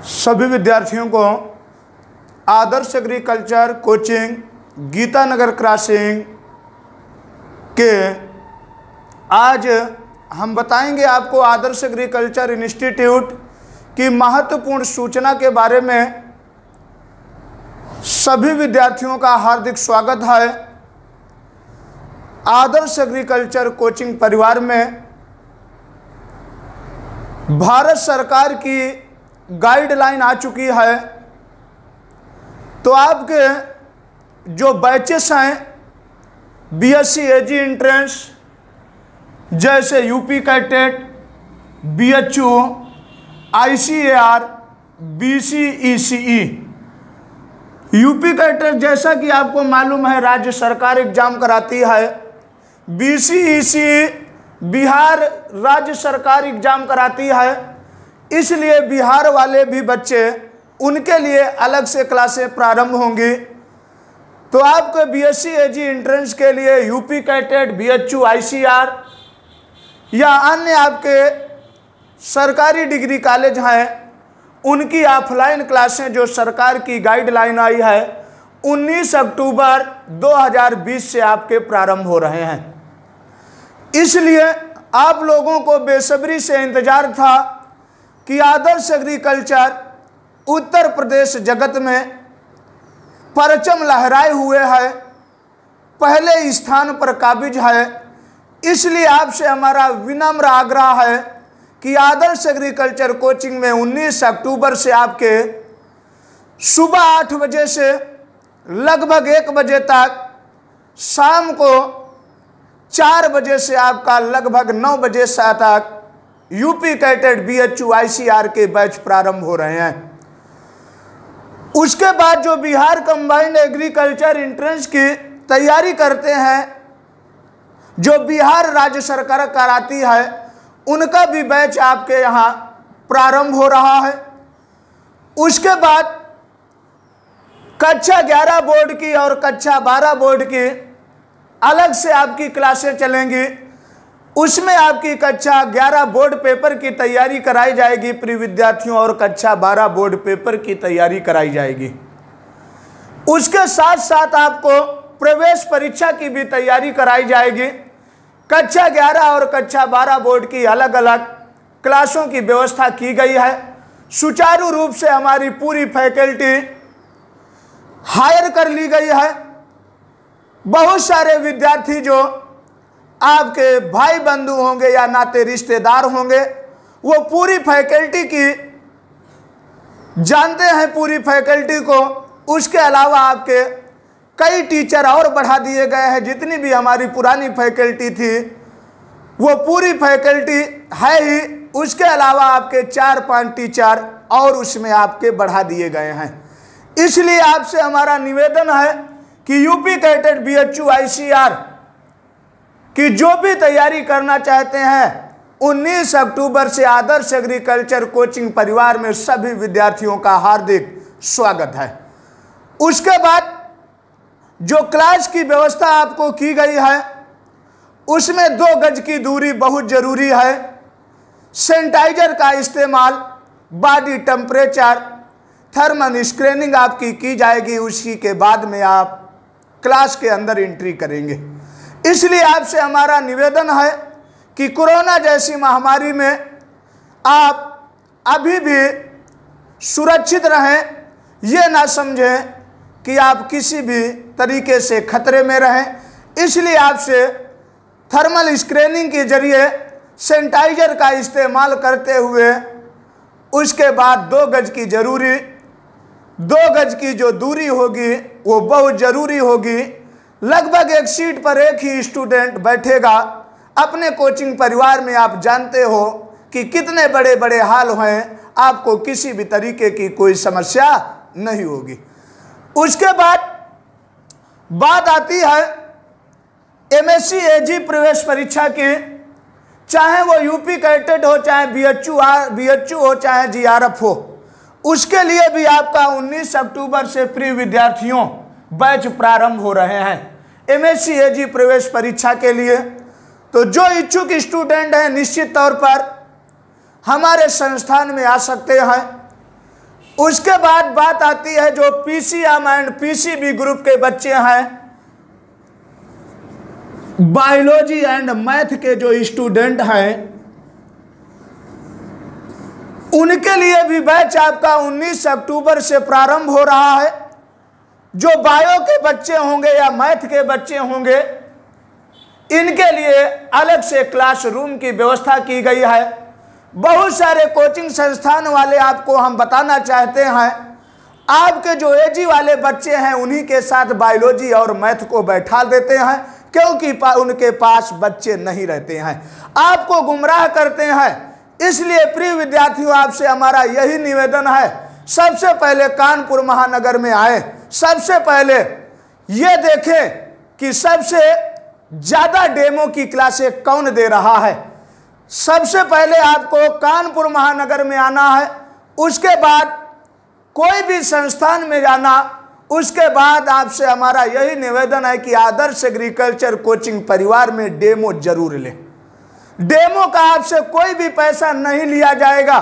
सभी विद्यार्थियों को आदर्श एग्रीकल्चर कोचिंग गीतानगर क्रॉसिंग के आज हम बताएंगे आपको आदर्श एग्रीकल्चर इंस्टीट्यूट की महत्वपूर्ण सूचना के बारे में। सभी विद्यार्थियों का हार्दिक स्वागत है आदर्श एग्रीकल्चर कोचिंग परिवार में। भारत सरकार की गाइडलाइन आ चुकी है, तो आपके जो बैचेस हैं बीएससी एजी एंट्रेंस जैसे UP CATET, BHU, ICAR, BCECE. UP CATET जैसा कि आपको मालूम है राज्य सरकार एग्जाम कराती है, बीसीईसीई बिहार राज्य सरकार एग्जाम कराती है, इसलिए बिहार वाले भी बच्चे उनके लिए अलग से क्लासें प्रारंभ होंगी। तो आपको बीएससी एजी एंट्रेंस के लिए यूपी कैटेट, बीएचयू, आईसीआर या अन्य आपके सरकारी डिग्री कॉलेज हैं, उनकी ऑफलाइन क्लासें जो सरकार की गाइडलाइन आई है 19 अक्टूबर 2020 से आपके प्रारंभ हो रहे हैं। इसलिए आप लोगों को बेसब्री से इंतजार था कि आदर्श एग्रीकल्चर उत्तर प्रदेश जगत में परचम लहराए हुए है, पहले स्थान पर काबिज है। इसलिए आपसे हमारा विनम्र आग्रह है कि आदर्श एग्रीकल्चर कोचिंग में 19 अक्टूबर से आपके सुबह 8 बजे से लगभग 1 बजे तक, शाम को 4 बजे से आपका लगभग 9 बजे तक यूपी कैटेट, बीएचयू, आईसीआर के बैच प्रारंभ हो रहे हैं। उसके बाद जो बिहार कंबाइंड एग्रीकल्चर एंट्रेंस की तैयारी करते हैं, जो बिहार राज्य सरकार कराती है, उनका भी बैच आपके यहाँ प्रारंभ हो रहा है। उसके बाद कक्षा 11 बोर्ड की और कक्षा 12 बोर्ड की अलग से आपकी क्लासें चलेंगी। उसमें आपकी कक्षा 11 बोर्ड पेपर की तैयारी कराई जाएगी प्रिय विद्यार्थियों, और कक्षा 12 बोर्ड पेपर की तैयारी कराई जाएगी। उसके साथ साथ आपको प्रवेश परीक्षा की भी तैयारी कराई जाएगी। कक्षा 11 और कक्षा 12 बोर्ड की अलग अलग क्लासों की व्यवस्था की गई है। सुचारू रूप से हमारी पूरी फैकल्टी हायर कर ली गई है। बहुत सारे विद्यार्थी जो आपके भाई बंधु होंगे या नाते रिश्तेदार होंगे, वो पूरी फैकल्टी की जानते हैं, पूरी फैकल्टी को। उसके अलावा आपके कई टीचर और बढ़ा दिए गए हैं। जितनी भी हमारी पुरानी फैकल्टी थी वो पूरी फैकल्टी है ही, उसके अलावा आपके 4-5 टीचर और उसमें आपके बढ़ा दिए गए हैं। इसलिए आपसे हमारा निवेदन है कि यूपी कैटेट, बीएचयू, आईसीआर कि जो भी तैयारी करना चाहते हैं 19 अक्टूबर से आदर्श एग्रीकल्चर कोचिंग परिवार में सभी विद्यार्थियों का हार्दिक स्वागत है। उसके बाद जो क्लास की व्यवस्था आपको की गई है उसमें 2 गज की दूरी बहुत जरूरी है। सैनिटाइजर का इस्तेमाल, बॉडी टेम्परेचर, थर्मल स्क्रीनिंग आपकी की जाएगी। उसी के बाद में आप क्लास के अंदर एंट्री करेंगे। इसलिए आपसे हमारा निवेदन है कि कोरोना जैसी महामारी में आप अभी भी सुरक्षित रहें। ये ना समझें कि आप किसी भी तरीके से खतरे में रहें। इसलिए आपसे थर्मल स्क्रीनिंग के जरिए सैनिटाइजर का इस्तेमाल करते हुए उसके बाद 2 गज की जरूरी 2 गज की जो दूरी होगी वो बहुत ज़रूरी होगी। लगभग एक सीट पर एक ही स्टूडेंट बैठेगा। अपने कोचिंग परिवार में आप जानते हो कि कितने बड़े बड़े हॉल हैं, आपको किसी भी तरीके की कोई समस्या नहीं होगी। उसके बाद बात आती है एमएससी एजी प्रवेश परीक्षा की, चाहे वो यूपी कैटेट हो, चाहे बीएचयू हो, चाहे जीआरएफ हो। उसके लिए भी आपका 19 अक्टूबर से प्रिय विद्यार्थियों बैच प्रारंभ हो रहे हैं एमएससी एजी प्रवेश परीक्षा के लिए। तो जो इच्छुक स्टूडेंट हैं निश्चित तौर पर हमारे संस्थान में आ सकते हैं। उसके बाद बात आती है जो पीसीएम एंड पीसीबी ग्रुप के बच्चे हैं, बायोलॉजी एंड मैथ के जो स्टूडेंट हैं, उनके लिए भी बैच आपका 19 अक्टूबर से प्रारंभ हो रहा है। जो बायो के बच्चे होंगे या मैथ के बच्चे होंगे, इनके लिए अलग से क्लासरूम की व्यवस्था की गई है। बहुत सारे कोचिंग संस्थान वाले आपको हम बताना चाहते हैं, आपके जो एजी वाले बच्चे हैं उन्हीं के साथ बायोलॉजी और मैथ को बैठा देते हैं, क्योंकि उनके पास बच्चे नहीं रहते हैं, आपको गुमराह करते हैं। इसलिए प्रिय विद्यार्थियों, आपसे हमारा यही निवेदन है, सबसे पहले कानपुर महानगर में आए, सबसे पहले ये देखें कि सबसे ज़्यादा डेमो की क्लासें कौन दे रहा है। सबसे पहले आपको कानपुर महानगर में आना है, उसके बाद कोई भी संस्थान में जाना, उसके बाद आपसे हमारा यही निवेदन है कि आदर्श एग्रीकल्चर कोचिंग परिवार में डेमो जरूर लें। डेमो का आपसे कोई भी पैसा नहीं लिया जाएगा।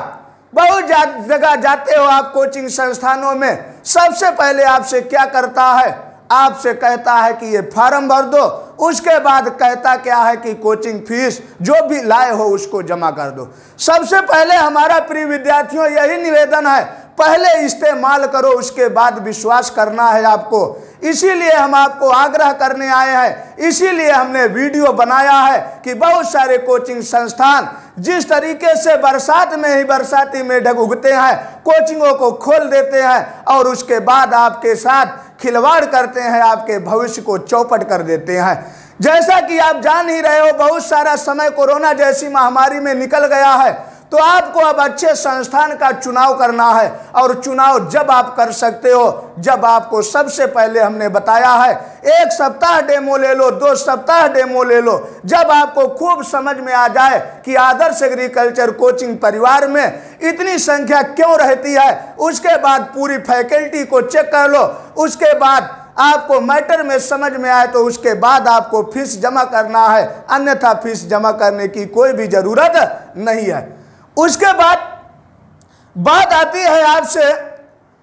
बहुत जगह जाते हो आप कोचिंग संस्थानों में, सबसे पहले आपसे क्या करता है, आपसे कहता है कि ये फार्म भर दो, उसके बाद कहता क्या है कि कोचिंग फीस जो भी लाए हो उसको जमा कर दो। सबसे पहले हमारा प्रिय विद्यार्थियों यही निवेदन है, पहले इस्तेमाल करो, उसके बाद विश्वास करना है आपको। इसीलिए हम आपको आग्रह करने आए हैं, इसीलिए हमने वीडियो बनाया है कि बहुत सारे कोचिंग संस्थान जिस तरीके से बरसात में ही बरसाती मेढक उगते हैं, कोचिंगों को खोल देते हैं और उसके बाद आपके साथ खिलवाड़ करते हैं, आपके भविष्य को चौपट कर देते हैं। जैसा कि आप जान ही रहे हो, बहुत सारा समय कोरोना जैसी महामारी में निकल गया है, तो आपको अब अच्छे संस्थान का चुनाव करना है। और चुनाव जब आप कर सकते हो जब आपको सबसे पहले हमने बताया है 1 सप्ताह डेमो ले लो, 2 सप्ताह डेमो ले लो, जब आपको खूब समझ में आ जाए कि आदर्श एग्रीकल्चर कोचिंग परिवार में इतनी संख्या क्यों रहती है, उसके बाद पूरी फैकल्टी को चेक कर लो, उसके बाद आपको मैटर में समझ में आए तो उसके बाद आपको फीस जमा करना है, अन्यथा फीस जमा करने की कोई भी जरूरत नहीं है। उसके बाद बात आती है आपसे,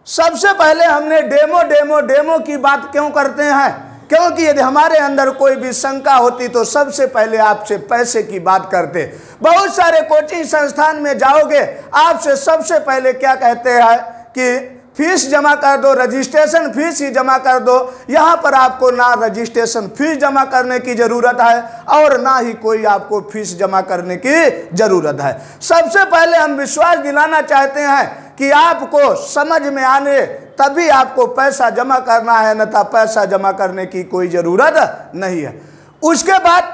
सबसे पहले हमने डेमो की बात क्यों करते हैं, क्योंकि यदि हमारे अंदर कोई भी शंका होती तो सबसे पहले आपसे पैसे की बात करते। बहुत सारे कोचिंग संस्थान में जाओगे, आपसे सबसे पहले क्या कहते हैं कि फीस जमा कर दो, रजिस्ट्रेशन फीस ही जमा कर दो। यहाँ पर आपको ना रजिस्ट्रेशन फीस जमा करने की ज़रूरत है और ना ही कोई आपको फीस जमा करने की ज़रूरत है। सबसे पहले हम विश्वास दिलाना चाहते हैं कि आपको समझ में आने तभी आपको पैसा जमा करना है, अन्यथा पैसा जमा करने की कोई ज़रूरत नहीं है। उसके बाद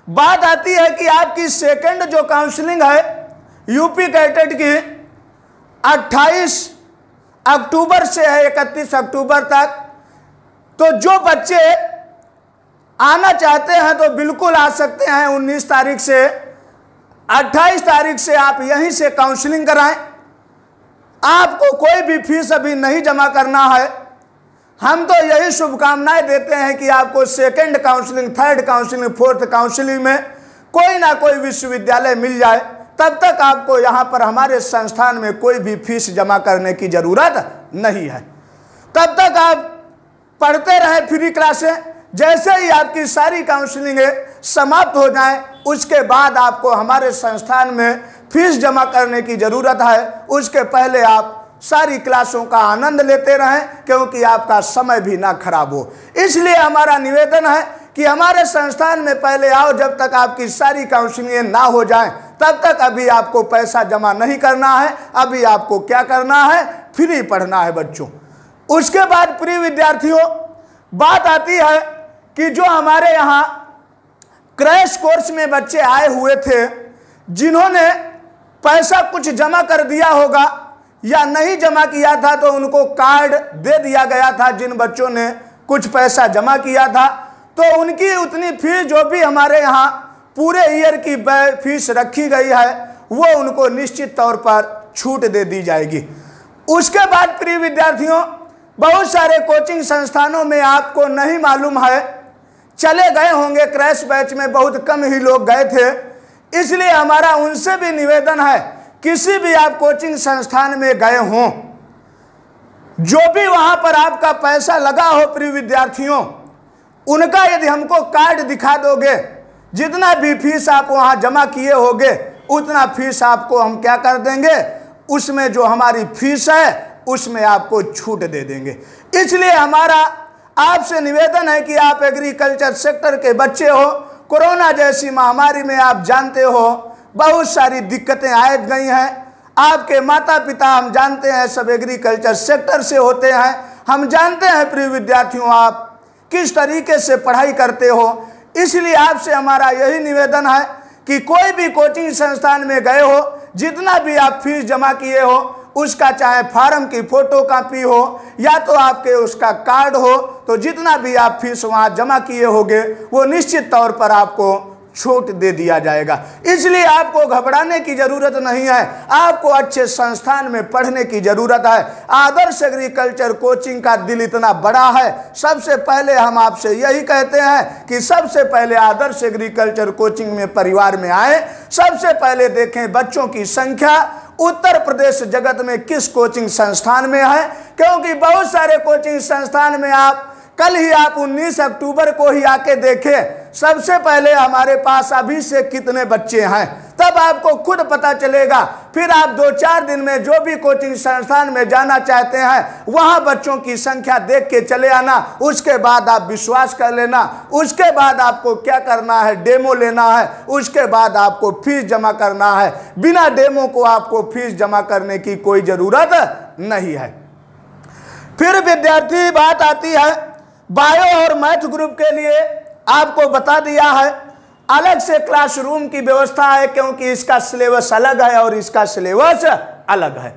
बात आती है कि आपकी सेकंड जो काउंसलिंग है यूपी कैटेट की 28 अक्टूबर से है 31 अक्टूबर तक। तो जो बच्चे आना चाहते हैं तो बिल्कुल आ सकते हैं। 19 तारीख से 28 तारीख से आप यहीं से काउंसलिंग कराएं। आपको कोई भी फीस अभी नहीं जमा करना है। हम तो यही शुभकामनाएं देते हैं कि आपको second counselling, third counselling, fourth counselling में कोई ना कोई विश्वविद्यालय मिल जाए, तब तक आपको यहाँ पर हमारे संस्थान में कोई भी फीस जमा करने की ज़रूरत नहीं है। तब तक आप पढ़ते रहें फ्री क्लासें। जैसे ही आपकी सारी काउंसलिंगें समाप्त हो जाएं, उसके बाद आपको हमारे संस्थान में फीस जमा करने की ज़रूरत है। उसके पहले आप सारी क्लासों का आनंद लेते रहें, क्योंकि आपका समय भी ना खराब हो। इसलिए हमारा निवेदन है कि हमारे संस्थान में पहले आओ, जब तक आपकी सारी काउंसलिंग ना हो जाएं तब तक अभी आपको पैसा जमा नहीं करना है। अभी आपको क्या करना है, फ्री पढ़ना है बच्चों। उसके बाद प्रिय विद्यार्थियों, बात आती है कि जो हमारे यहाँ क्रैश कोर्स में बच्चे आए हुए थे, जिन्होंने पैसा कुछ जमा कर दिया होगा या नहीं जमा किया था, तो उनको कार्ड दे दिया गया था। जिन बच्चों ने कुछ पैसा जमा किया था तो उनकी उतनी फीस जो भी हमारे यहाँ पूरे ईयर की फीस रखी गई है, वो उनको निश्चित तौर पर छूट दे दी जाएगी। उसके बाद प्रिय विद्यार्थियों, बहुत सारे कोचिंग संस्थानों में आपको नहीं मालूम है, चले गए होंगे क्रैश बैच में, बहुत कम ही लोग गए थे। इसलिए हमारा उनसे भी निवेदन है, किसी भी आप कोचिंग संस्थान में गए हों जो भी वहां पर आपका पैसा लगा हो प्रिय विद्यार्थियों, उनका यदि हमको कार्ड दिखा दोगे, जितना भी फीस आप वहां जमा किए होगे उतना फीस आपको हम क्या कर देंगे, उसमें जो हमारी फीस है उसमें आपको छूट दे देंगे। इसलिए हमारा आपसे निवेदन है कि आप एग्रीकल्चर सेक्टर के बच्चे हो, कोरोना जैसी महामारी में आप जानते हो बहुत सारी दिक्कतें आ गई हैं। आपके माता पिता हम जानते हैं सब एग्रीकल्चर सेक्टर से होते हैं। हम जानते हैं प्रिय विद्यार्थियों आप किस तरीके से पढ़ाई करते हो। इसलिए आपसे हमारा यही निवेदन है कि कोई भी कोचिंग संस्थान में गए हो, जितना भी आप फीस जमा किए हो उसका चाहे फार्म की फोटो कॉपी हो या तो आपके उसका कार्ड हो, तो जितना भी आप फीस वहाँ जमा किए होंगे वो निश्चित तौर पर आपको छूट दे दिया जाएगा। इसलिए आपको घबराने की जरूरत नहीं है, आपको अच्छे संस्थान में पढ़ने की जरूरत है। आदर्श एग्रीकल्चर कोचिंग का दिल इतना बड़ा है, सबसे पहले हम आपसे यही कहते हैं कि सबसे पहले आदर्श एग्रीकल्चर कोचिंग में परिवार में आए। सबसे पहले देखें बच्चों की संख्या उत्तर प्रदेश जगत में किस कोचिंग संस्थान में है, क्योंकि बहुत सारे कोचिंग संस्थान में आप कल ही आप 19 अक्टूबर को ही आके देखें सबसे पहले हमारे पास अभी से कितने बच्चे हैं, तब आपको खुद पता चलेगा। फिर आप 2-4 दिन में जो भी कोचिंग संस्थान में जाना चाहते हैं वहां बच्चों की संख्या देख के चले आना, उसके बाद आप विश्वास कर लेना। उसके बाद आपको क्या करना है, डेमो लेना है, उसके बाद आपको फीस जमा करना है। बिना डेमो को आपको फीस जमा करने की कोई जरूरत नहीं है। फिर विद्यार्थी बात आती है बायो और मैथ ग्रुप के लिए आपको बता दिया है अलग से क्लासरूम की व्यवस्था है, क्योंकि इसका सिलेबस अलग है और इसका सिलेबस अलग है।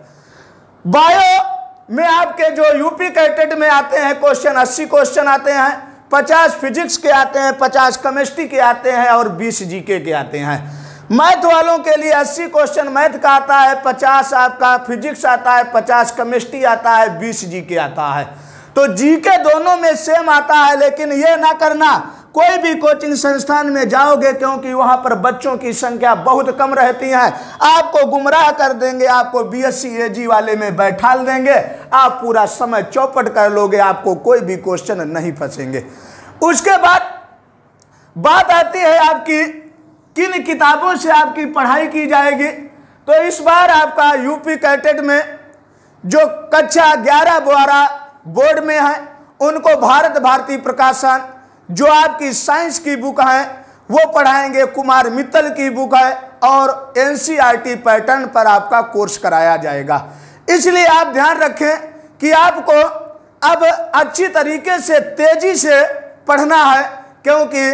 बायो में आपके जो यूपी कैटेट में आते हैं क्वेश्चन 80 क्वेश्चन आते हैं, 50 फिजिक्स के आते हैं, 50 केमिस्ट्री के आते हैं और 20 जीके के आते हैं। मैथ वालों के लिए 80 क्वेश्चन मैथ का आता है, 50 आपका फिजिक्स आता है, 50 केमिस्ट्री आता है, 20 जीके आता है। तो जीके दोनों में सेम आता है, लेकिन ये ना करना कोई भी कोचिंग संस्थान में जाओगे क्योंकि वहां पर बच्चों की संख्या बहुत कम रहती है, आपको गुमराह कर देंगे, आपको बीएससी एजी वाले में बैठा देंगे, आप पूरा समय चौपट कर लोगे, आपको कोई भी क्वेश्चन नहीं फंसेंगे। उसके बाद बात आती है आपकी किन किताबों से आपकी पढ़ाई की जाएगी। तो इस बार आपका यूपी कैटेट में जो कक्षा 11-12 बोर्ड में है उनको भारत भारती प्रकाशन जो आपकी साइंस की बुक है वो पढ़ाएंगे, कुमार मित्तल की बुक है और एनसीईआरटी पैटर्न पर आपका कोर्स कराया जाएगा। इसलिए आप ध्यान रखें कि आपको अब अच्छी तरीके से तेजी से पढ़ना है, क्योंकि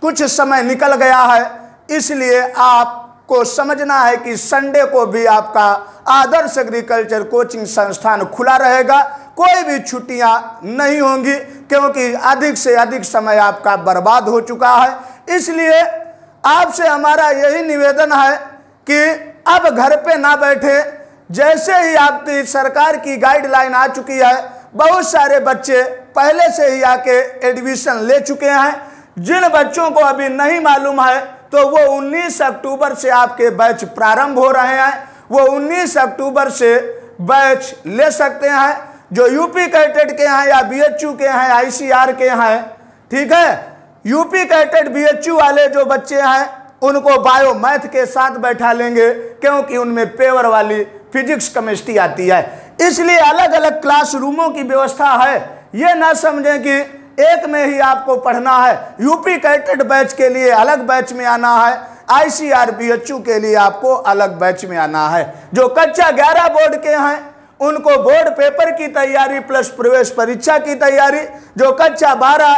कुछ समय निकल गया है। इसलिए आपको समझना है कि संडे को भी आपका आदर्श एग्रीकल्चर कोचिंग संस्थान खुला रहेगा, कोई भी छुट्टियां नहीं होंगी, क्योंकि अधिक से अधिक समय आपका बर्बाद हो चुका है। इसलिए आपसे हमारा यही निवेदन है कि अब घर पे ना बैठे, जैसे ही आपकी सरकार की गाइडलाइन आ चुकी है बहुत सारे बच्चे पहले से ही आके एडमिशन ले चुके हैं। जिन बच्चों को अभी नहीं मालूम है तो वो 19 अक्टूबर से आपके बैच प्रारंभ हो रहे हैं, वो 19 अक्टूबर से बैच ले सकते हैं। जो यूपी कैटेट के हैं या बीएचयू के हैं, आईसीआर के हैं, ठीक है, यूपी कैटेट बीएचयू वाले जो बच्चे हैं उनको बायो मैथ के साथ बैठा लेंगे, क्योंकि उनमें पेवर वाली फिजिक्स केमिस्ट्री आती है। इसलिए अलग अलग क्लासरूमों की व्यवस्था है, ये ना समझें कि एक में ही आपको पढ़ना है। यूपी कैटेट बैच के लिए अलग बैच में आना है, आईसीआर बीएचयू के लिए आपको अलग बैच में आना है। जो कक्षा 11 बोर्ड के हैं उनको बोर्ड पेपर की तैयारी प्लस प्रवेश परीक्षा की तैयारी, जो कक्षा 12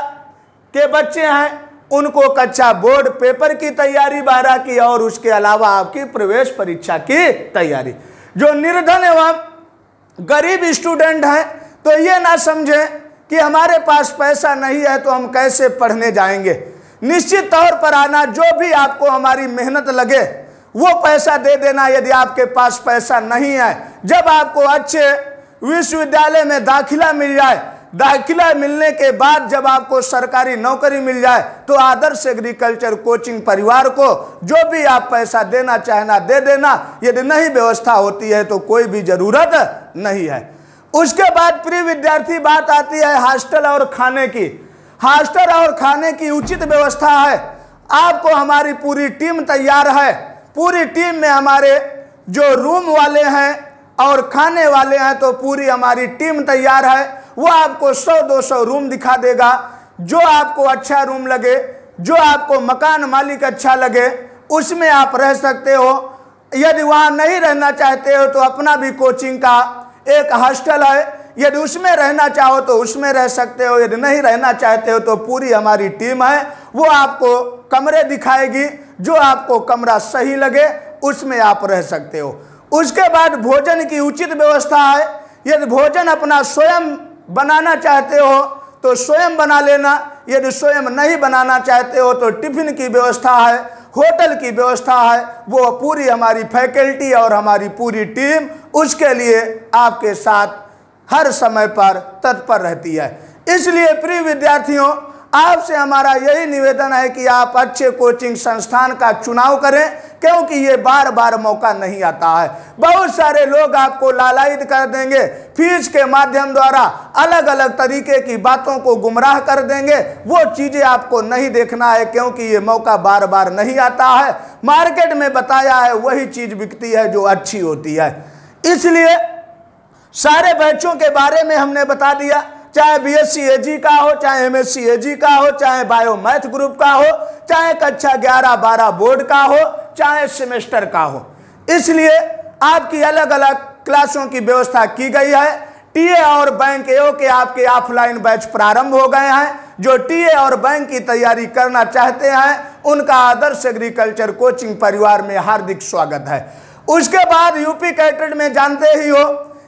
के बच्चे हैं उनको कक्षा बोर्ड पेपर की तैयारी 12 की और उसके अलावा आपकी प्रवेश परीक्षा की तैयारी। जो निर्धन एवं गरीब स्टूडेंट हैं तो ये ना समझें कि हमारे पास पैसा नहीं है तो हम कैसे पढ़ने जाएंगे। निश्चित तौर पर आना, जो भी आपको हमारी मेहनत लगे वो पैसा दे देना। यदि आपके पास पैसा नहीं है, जब आपको अच्छे विश्वविद्यालय में दाखिला मिल जाए, दाखिला मिलने के बाद जब आपको सरकारी नौकरी मिल जाए तो आदर्श एग्रीकल्चर कोचिंग परिवार को जो भी आप पैसा देना चाहना दे देना। यदि नहीं व्यवस्था होती है तो कोई भी जरूरत नहीं है। उसके बाद प्रिय विद्यार्थी बात आती है हॉस्टल और खाने की। हॉस्टल और खाने की उचित व्यवस्था है। आपको हमारी पूरी टीम तैयार है। पूरी टीम में हमारे जो रूम वाले हैं और खाने वाले हैं तो पूरी हमारी टीम तैयार है। वो आपको 100-200 रूम दिखा देगा। जो आपको अच्छा रूम लगे, जो आपको मकान मालिक अच्छा लगे, उसमें आप रह सकते हो। यदि वहाँ नहीं रहना चाहते हो तो अपना भी कोचिंग का एक हॉस्टल है, यदि उसमें रहना चाहो तो उसमें रह सकते हो। यदि नहीं रहना चाहते हो तो पूरी हमारी टीम है, वो आपको कमरे दिखाएगी। जो आपको कमरा सही लगे उसमें आप रह सकते हो। उसके बाद भोजन की उचित व्यवस्था है। यदि भोजन अपना स्वयं बनाना चाहते हो तो स्वयं बना लेना। यदि स्वयं नहीं बनाना चाहते हो तो टिफिन की व्यवस्था है, होटल की व्यवस्था है। वो पूरी हमारी फैकल्टी और हमारी पूरी टीम उसके लिए आपके साथ हर समय पर तत्पर रहती है। इसलिए प्रिय विद्यार्थियों, आपसे हमारा यही निवेदन है कि आप अच्छे कोचिंग संस्थान का चुनाव करें, क्योंकि ये बार बार मौका नहीं आता है। बहुत सारे लोग आपको लालायित कर देंगे, फीस के माध्यम द्वारा अलग अलग तरीके की बातों को गुमराह कर देंगे। वो चीज़ें आपको नहीं देखना है, क्योंकि ये मौका बार बार नहीं आता है। मार्केट में बताया है वही चीज़ बिकती है जो अच्छी होती है। इसलिए सारे बैचों के बारे में हमने बता दिया, चाहे बीएससी एजी का हो, चाहे एमएससी एजी का हो, चाहे बायो मैथ ग्रुप का हो, चाहे कक्षा 11-12 बोर्ड का हो, चाहे सेमेस्टर का हो। इसलिए आपकी अलग अलग क्लासों की व्यवस्था की गई है। टीए और बैंक एओ के आपके ऑफलाइन बैच प्रारंभ हो गए हैं। जो टीए और बैंक की तैयारी करना चाहते हैं उनका आदर्श एग्रीकल्चर कोचिंग परिवार में हार्दिक स्वागत है। उसके बाद यूपी कैडेट में जानते ही हो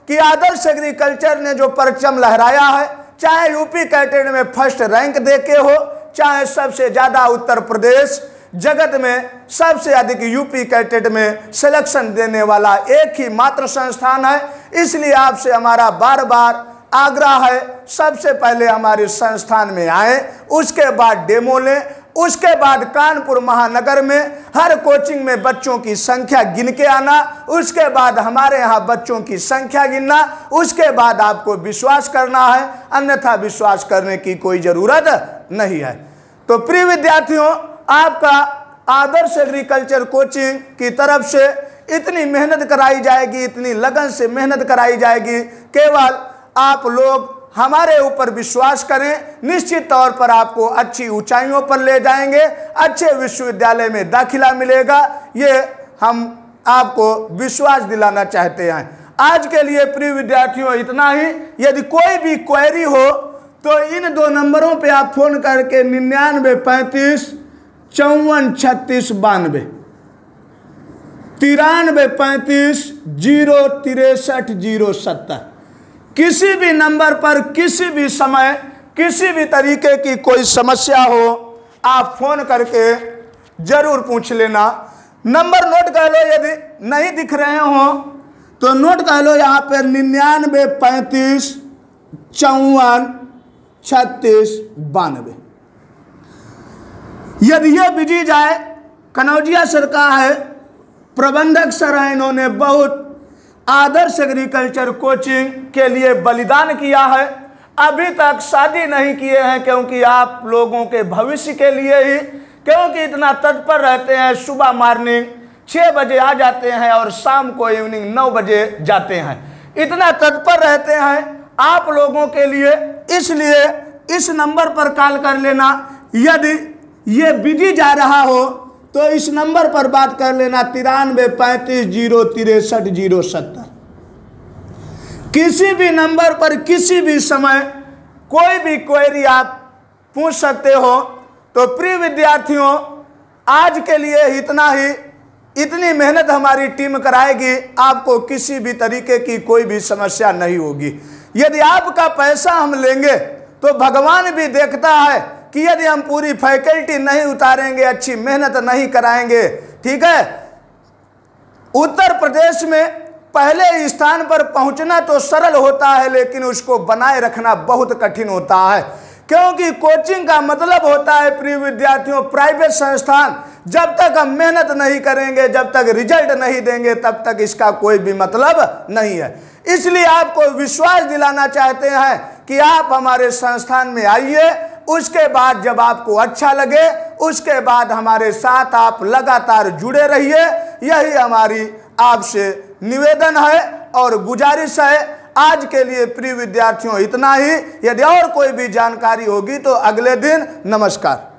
कि आदर्श एग्रीकल्चर ने जो परचम लहराया है, चाहे यूपी कैडेट में फर्स्ट रैंक देके हो, चाहे सबसे ज़्यादा उत्तर प्रदेश जगत में सबसे अधिक यूपी कैडेट में सिलेक्शन देने वाला एक ही मात्र संस्थान है। इसलिए आपसे हमारा बार बार आग्रह है, सबसे पहले हमारे संस्थान में आए, उसके बाद डेमो लें, उसके बाद कानपुर महानगर में हर कोचिंग में बच्चों की संख्या गिन के आना, उसके बाद हमारे यहाँ बच्चों की संख्या गिनना, उसके बाद आपको विश्वास करना है, अन्यथा विश्वास करने की कोई ज़रूरत नहीं है। तो प्रिय विद्यार्थियों, आपका आदर्श एग्रीकल्चर कोचिंग की तरफ से इतनी मेहनत कराई जाएगी, इतनी लगन से मेहनत कराई जाएगी। केवल आप लोग हमारे ऊपर विश्वास करें, निश्चित तौर पर आपको अच्छी ऊंचाइयों पर ले जाएंगे, अच्छे विश्वविद्यालय में दाखिला मिलेगा। ये हम आपको विश्वास दिलाना चाहते हैं। आज के लिए प्रिय विद्यार्थियों इतना ही। यदि कोई भी क्वेरी हो तो इन 2 नंबरों पे आप फोन करके 9935 54 36 92 9335 063 070 किसी भी नंबर पर किसी भी समय किसी भी तरीके की कोई समस्या हो आप फोन करके जरूर पूछ लेना। नंबर नोट कर लो, यदि नहीं दिख रहे हो तो नोट कर लो यहाँ पे 9935 54 36 92। यदि ये बिजी जाए, कनौजिया सर का है, प्रबंधक सर हैं, इन्होंने बहुत आदर्श एग्रीकल्चर कोचिंग के लिए बलिदान किया है। अभी तक शादी नहीं किए हैं, क्योंकि आप लोगों के भविष्य के लिए ही, क्योंकि इतना तत्पर रहते हैं। सुबह मॉर्निंग 6 बजे आ जाते हैं और शाम को इवनिंग 9 बजे जाते हैं। इतना तत्पर रहते हैं आप लोगों के लिए। इसलिए इस नंबर पर कॉल कर लेना। यदि ये बिजी जा रहा हो तो इस नंबर पर बात कर लेना 9335 063 070। किसी भी नंबर पर किसी भी समय कोई भी क्वेरी आप पूछ सकते हो। तो प्रिय विद्यार्थियों, आज के लिए इतना ही। इतनी मेहनत हमारी टीम कराएगी, आपको किसी भी तरीके की कोई भी समस्या नहीं होगी। यदि आपका पैसा हम लेंगे तो भगवान भी देखता है कि यदि हम पूरी फैकल्टी नहीं उतारेंगे, अच्छी मेहनत नहीं कराएंगे, ठीक है। उत्तर प्रदेश में पहले स्थान पर पहुंचना तो सरल होता है, लेकिन उसको बनाए रखना बहुत कठिन होता है। क्योंकि कोचिंग का मतलब होता है प्रिय विद्यार्थियों प्राइवेट संस्थान, जब तक हम मेहनत नहीं करेंगे, जब तक रिजल्ट नहीं देंगे, तब तक इसका कोई भी मतलब नहीं है। इसलिए आपको विश्वास दिलाना चाहते हैं कि आप हमारे संस्थान में आइए, उसके बाद जब आपको अच्छा लगे, उसके बाद हमारे साथ आप लगातार जुड़े रहिए। यही हमारी आपसे निवेदन है और गुजारिश है। आज के लिए प्रिय विद्यार्थियों इतना ही। यदि और कोई भी जानकारी होगी तो अगले दिन। नमस्कार।